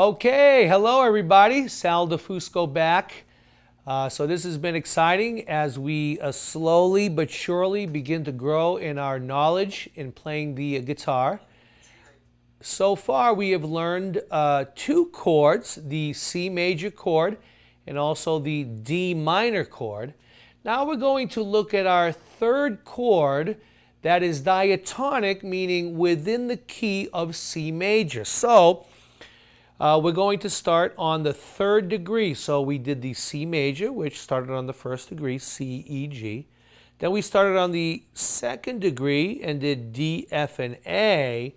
Okay, hello everybody. Sal DeFusco back. So this has been exciting as we slowly but surely begin to grow in our knowledge in playing the guitar. So far we have learned two chords, the C major chord and also the D minor chord. Now we're going to look at our third chord that is diatonic, meaning within the key of C major. So we're going to start on the third degree. So we did the C major, which started on the first degree, C, E, G. Then we started on the second degree and did D, F, and A.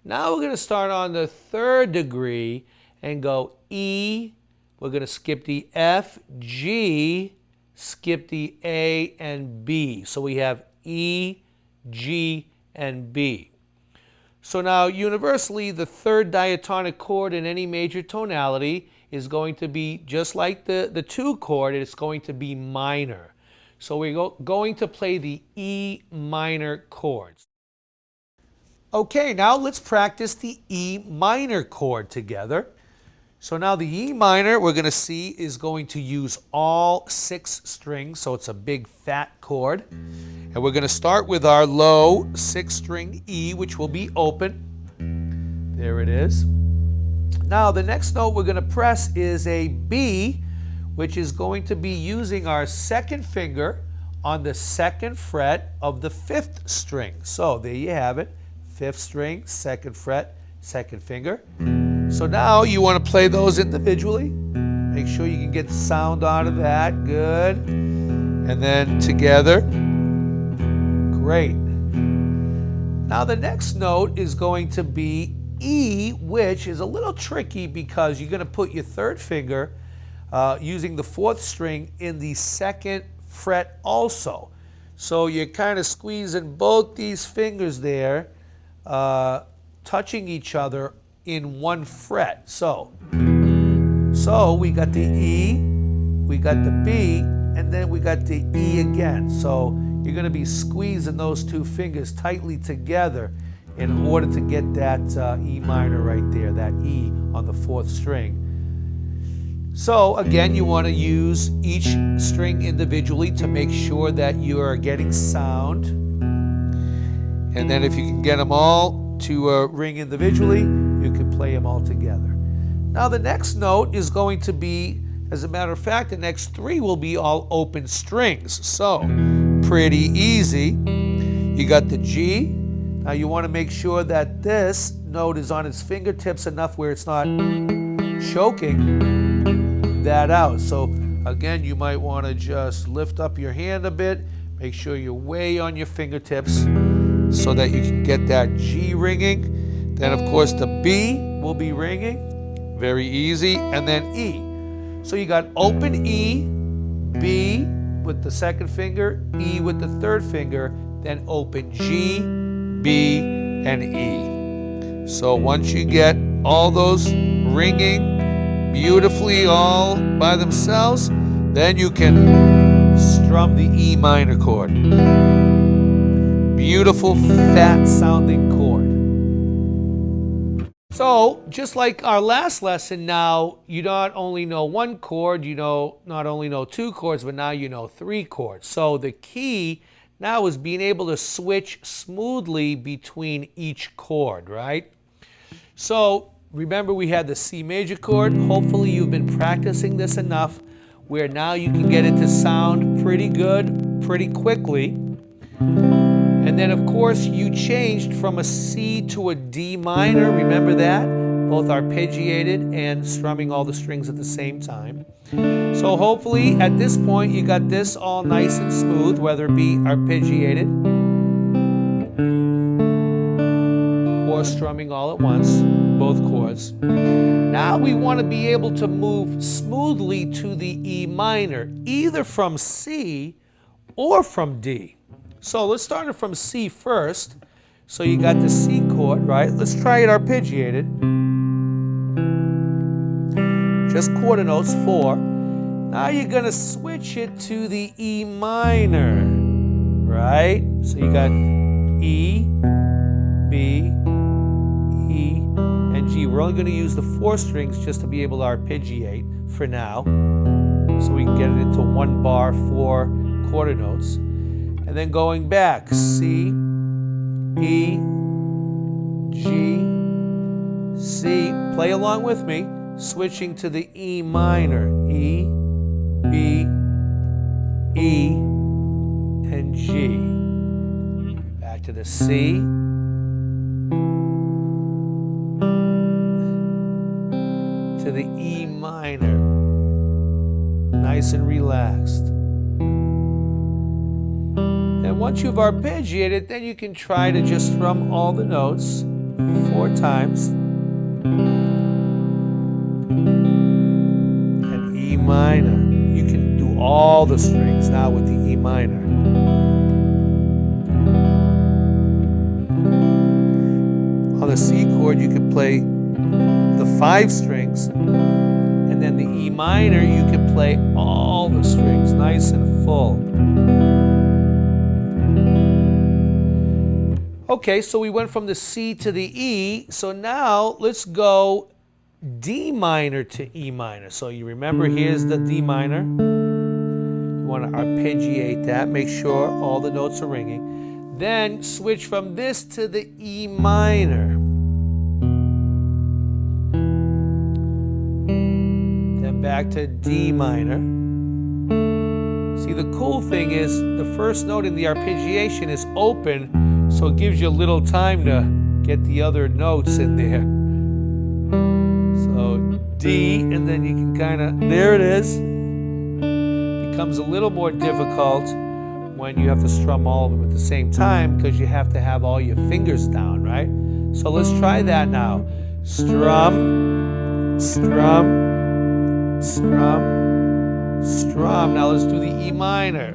Now we're going to start on the third degree and go E. We're going to skip the F, G, skip the A, and B. So we have E, G, and B. So now, universally, the third diatonic chord in any major tonality is going to be just like the two chord. It's going to be minor. So we're going to play the E minor chords. Okay, now let's practice the E minor chord together. So now the E minor, we're going to see, is going to use all 6 strings. So it's a big fat chord. And we're going to start with our low 6-string E, which will be open. There it is. Now the next note we're going to press is a B, which is going to be using our second finger on the 2nd fret of the 5th string. So there you have it. 5th string, 2nd fret, 2nd finger. So now you want to play those individually. Make sure you can get the sound out of that. Good. And then together. Great. Now the next note is going to be E, which is a little tricky because you're going to put your 3rd finger using the 4th string in the 2nd fret also. So you're kind of squeezing both these fingers there, touching each other in 1 fret. So we got the E, we got the B, and then we got the E again. So you're going to be squeezing those 2 fingers tightly together in order to get that E minor right there, that E on the 4th string. So again, you want to use each string individually to make sure that you are getting sound. And then if you can get them all to ring individually, you can play them all together. Now the next note is going to be, as a matter of fact, the next 3 will be all open strings. So pretty easy. You got the G. Now you want to make sure that this note is on its fingertips enough where it's not choking that out. So again, you might want to just lift up your hand a bit. Make sure you're way on your fingertips so that you can get that G ringing. Then of course the B will be ringing. Very easy. And then E. So you got open E, B with the 2nd finger, E with the 3rd finger, then open G, B, and E. So once you get all those ringing beautifully all by themselves, then you can strum the E minor chord. Beautiful, fat sounding chord. So just like our last lesson, now you not only know 1 chord, you not only know 2 chords, but now you know 3 chords. So the key now is being able to switch smoothly between each chord, right? So remember we had the C major chord. Hopefully you've been practicing this enough where now you can get it to sound pretty good pretty quickly. And then of course you changed from a C to a D minor. Remember that? Both arpeggiated and strumming all the strings at the same time. So hopefully at this point you got this all nice and smooth, whether it be arpeggiated or strumming all at once, both chords. Now we want to be able to move smoothly to the E minor, either from C or from D. So let's start it from C first. So you got the C chord, right? Let's try it arpeggiated. Just quarter notes, 4. Now you're going to switch it to the E minor, right? So you got E, B, E, and G we're only going to use the 4 strings just to be able to arpeggiate for now, so we can get it into 1 bar, 4 quarter notes. And then going back, C, E, G, C, play along with me, switching to the E minor, E, B, E, and G. Back to the C, to the E minor, nice and relaxed. And once you've arpeggiated, then you can try to just strum all the notes 4 times. And E minor. You can do all the strings now with the E minor. On the C chord, you can play the 5 strings, and then the E minor, you can play all the strings, nice and full. Okay, so we went from the C to the E, so now let's go D minor to E minor. So you remember, here's the D minor. You want to arpeggiate that, make sure all the notes are ringing. Then switch from this to the E minor. Then back to D minor. See, the cool thing is the first note in the arpeggiation is open, so it gives you a little time to get the other notes in there. So D, and then you can kind of, there it is. Becomes a little more difficult when you have to strum all of them at the same time, because you have to have all your fingers down, right? So let's try that now. Strum, strum, strum, strum. Now let's do the E minor.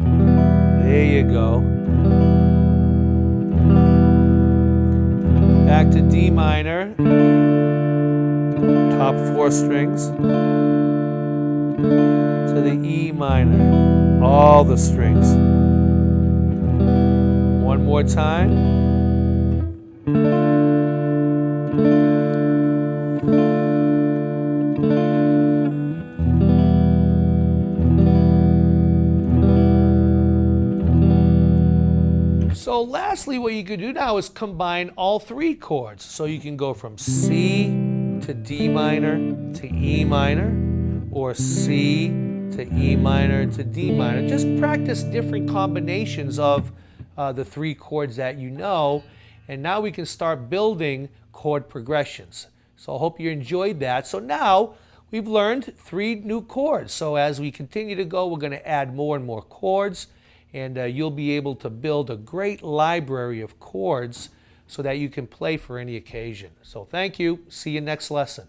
There you go. Back to D minor. Top 4 strings. To the E minor. All the strings. One more time. So lastly, what you could do now is combine all 3 chords. So you can go from C to D minor to E minor, or C to E minor to D minor. Just practice different combinations of the 3 chords that you know, and now we can start building chord progressions. So I hope you enjoyed that. So now we've learned 3 new chords. So as we continue to go, we're going to add more and more chords, and you'll be able to build a great library of chords so that you can play for any occasion. So thank you. See you next lesson.